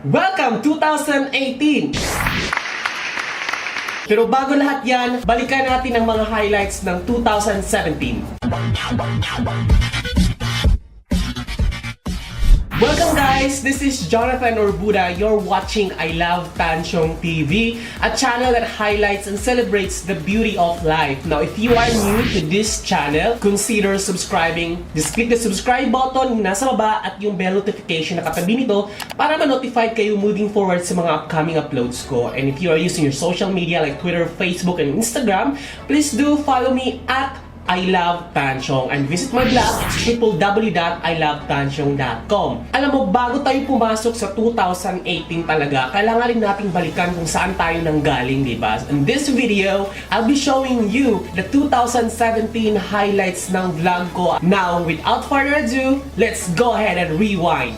Welcome 2018! Pero bago lahat yan, balikan natin ang mga highlights ng 2017. Welcome guys! This is Jonathan Orbuda. You're watching I Love Tansyong TV, a channel that highlights and celebrates the beauty of life. Now, if you are new to this channel, consider subscribing. Just click the subscribe button yung nasa baba at yung bell notification na katabi nito para ma-notify kayo moving forward sa mga upcoming uploads ko. And if you are using your social media like Twitter, Facebook, and Instagram, please do follow me at I Love Tansyong and visit my blog at www.ilovetansyong.com. Alam mo, bago tayo pumasok sa 2018 talaga, kailangan rin nating balikan kung saan tayo nanggaling, diba? In this video, I'll be showing you the 2017 highlights ng vlog ko. Now, without further ado, let's go ahead and rewind.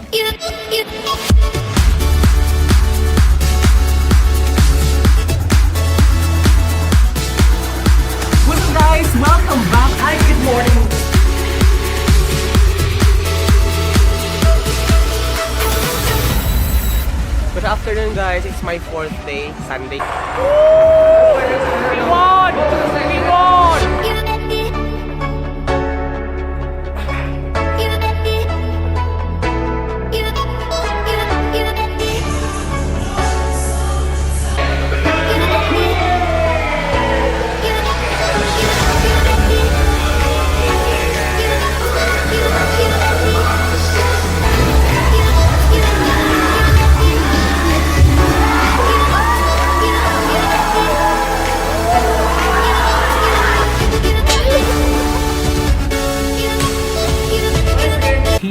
Guys, welcome back. Hi, good morning. Good afternoon, guys. It's my 4th day, Sunday. We won! We won!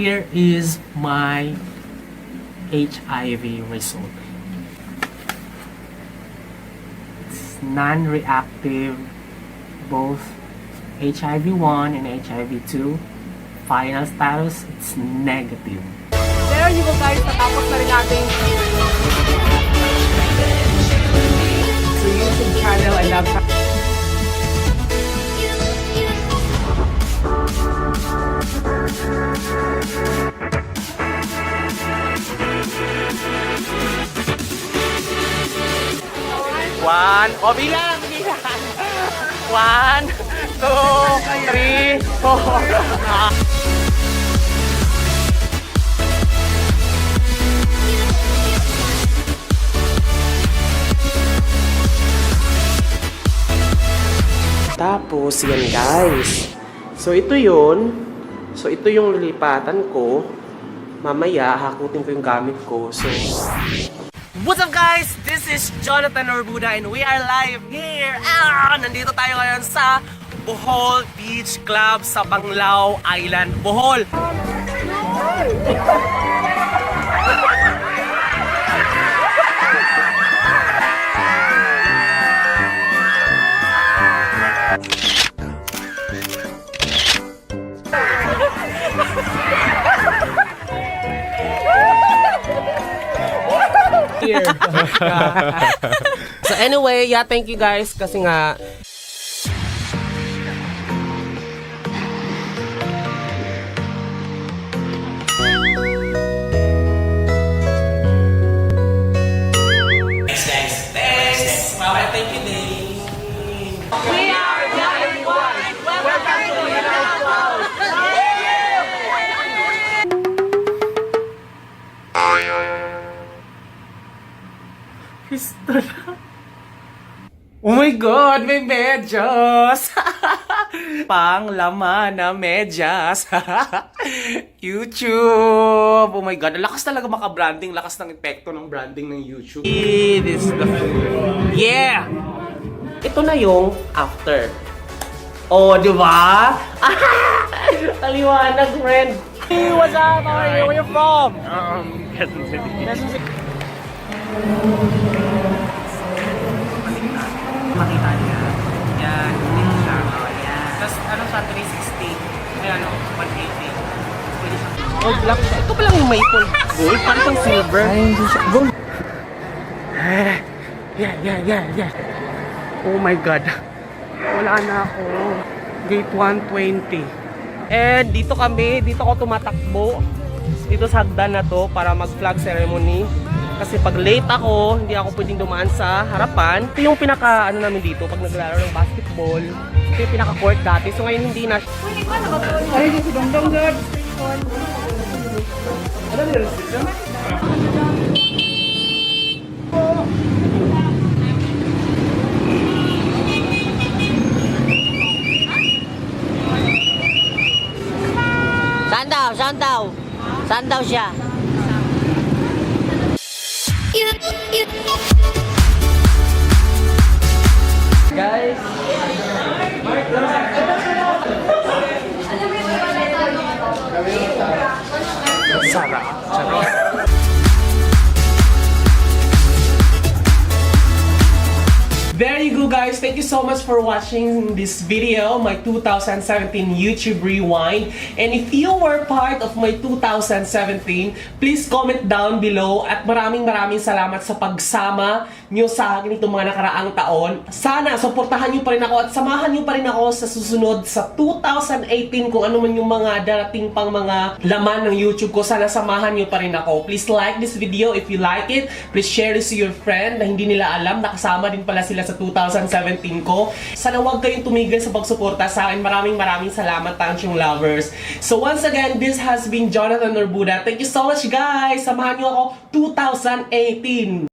Here is my HIV result. It's non-reactive, both HIV-1 and HIV-2. Final status, it's negative. There you go guys, natapos na rin natin. So YouTube channel, I love One, bilang. 1, 2, 3, 4. Tapos, yan guys. So, ito yun. So, ito yung lilipatan ko. Mamaya, hakutin ko yung gamit ko. So, what's up guys? This is Jonathan Orbuda and we are live here. Nandito tayo ngayon sa Bohol Beach Club sa Panglao Island, Bohol. So anyway, yeah, thank you guys kasi nga Thanks. Wow, thank you Dave. We are Young One. Welcome to Pistol. Oh my God, may medyas! Panglaman na medyas! YouTube! Oh my God, lakas talaga maka-branding, lakas ng epekto ng branding ng YouTube. This is the yeah! Ito na yung after. Oh, di ba? Taliwanag, friend! Hey, what's up? How are you? Where you from? Quezon City. Quezon City. Makita niya. Yan, dito siya. Yan. Tapos ano siya, 360. Ay ano, 180. Pwede siya. Oh, black. Ito pa lang yung maple gold. Parang pang silver. Ay, hindi siya. Gold. Yeah. Oh my God. Wala na ako. Gate 120. And dito kami, dito ako tumatakbo. Dito sa hagdan na to para mag-flag ceremony. kasi pag late ako, hindi ako pwedeng dumaan sa harapan. Ito yung pinaka ano namin dito pag naglalaro ng basketball. Ito yung pinaka court dati. So ngayon hindi na. Ay, si Dongdong God. Ano nila restriction? Saan daw? Saan daw? Saan daw siya? Guys, Sarah. There you go guys, thank you so much for watching this video, my 2017 YouTube Rewind. And if you were part of my 2017, please comment down below at maraming salamat sa pagsama nyo sa akin itong mga nakaraang taon. Sana suportahan nyo pa rin ako at samahan nyo pa rin ako sa susunod sa 2018 kung ano man yung mga darating pang mga laman ng YouTube ko. Sana samahan nyo pa rin ako. Please like this video if you like it. Please share this to your friend na hindi nila alam nakasama din pala sila sa 2017 ko. Sana huwag kayong tumigil sa pagsuporta sa akin. Maraming salamat, Tansyong lovers. So once again, this has been Jonathan Orbuda. Thank you so much guys. Samahan nyo ako 2018.